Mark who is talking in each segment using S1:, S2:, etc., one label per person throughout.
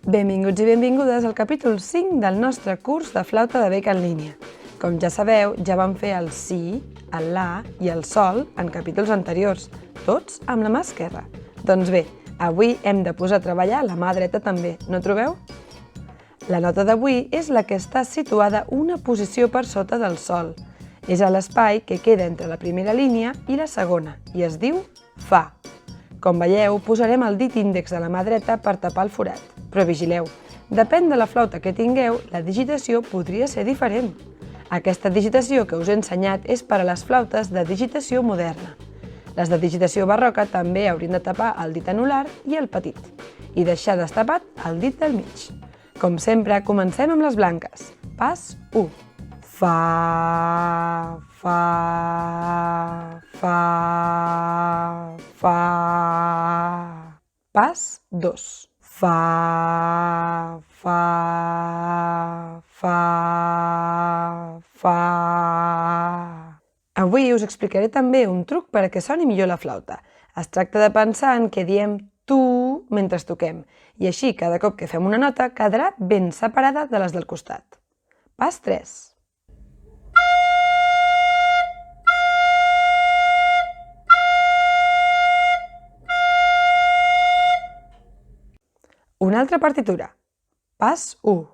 S1: Benvinguts i benvingudes al capítol 5 del nostre curs de flauta de bec en línia. Com ja sabeu, ja vam fer el si, el la i el sol en capítols anteriors, tots amb la mà esquerra. Doncs bé, avui hem de posar a treballar la mà dreta també, no trobeu? La nota d'avui és la que està situada una posició per sota del sol. És a l'espai que queda entre la primera línia i la segona i es diu fa. Com veieu, posarem el dit índex de la mà dreta per tapar el forat. Però vigileu, depèn de la flauta que tingueu, la digitació podria ser diferent. Aquesta digitació que us he ensenyat és per a les flautes de digitació moderna. Les de digitació barroca també haurien de tapar el dit anular i el petit, i deixar destapat el dit del mig. Com sempre, comencem amb les blanques. Pas 1. Fa, fa, fa, fa. Pas 2. Fa, fa, fa, fa. Avui us explicaré també un truc per a que soni millor la flauta. Es tracta de pensar en què diem tu mentre toquem, i així cada cop que fem una nota quedarà ben separada de les del costat. Pas 3. Una altra partitura. Pas 1.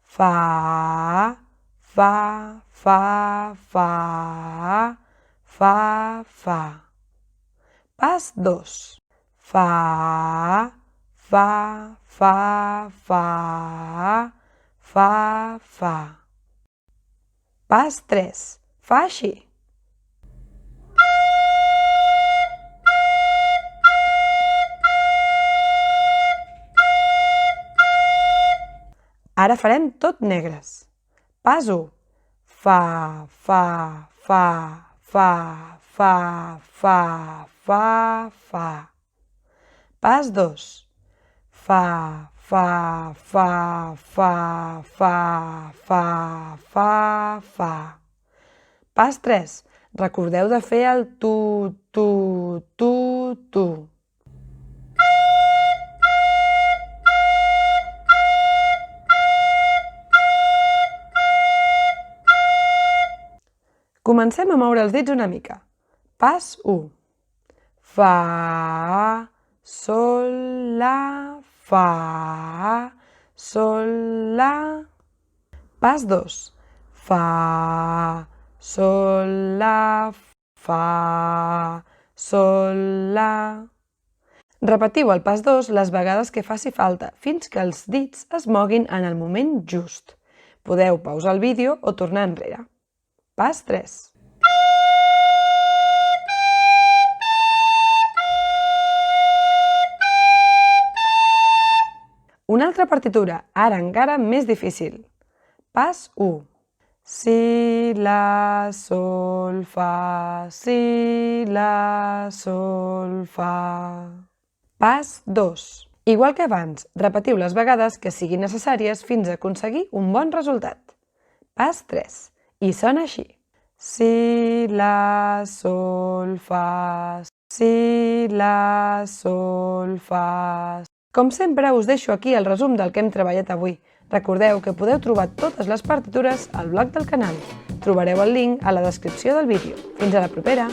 S1: Fa, fa, fa, fa, fa, fa. Pas 2. Fa, fa, fa, fa, fa, fa. Pas 3. Fa així. Ara farem tot negres. Pas 1. Fa, fa, fa, fa, fa, fa, fa, fa. Pas 2. Fa, fa, fa, fa, fa, fa, fa, fa. Pas 3. Recordeu de fer el tu, tu, tu, tu. Comencem a moure els dits una mica. Pas 1. Fa, sol, la, fa, sol, la. Pas 2. Fa, sol, la, fa, sol, la. Repetiu el pas 2 les vegades que faci falta, fins que els dits es moguin en el moment just. Podeu pausar el vídeo o tornar enrere. Pas 3. Una altra partitura, ara encara més difícil. Pas 1. Si, la, sol, fa, si, la, sol, fa. Pas 2. Igual que abans, repetiu les vegades que siguin necessàries fins a aconseguir un bon resultat. Pas 3. I sona així. Si, la, sol, fa, si, la, sol, fa. Com sempre, us deixo aquí el resum del que hem treballat avui. Recordeu que podeu trobar totes les partitures al blog del canal. Trobareu el link a la descripció del vídeo. Fins a la propera!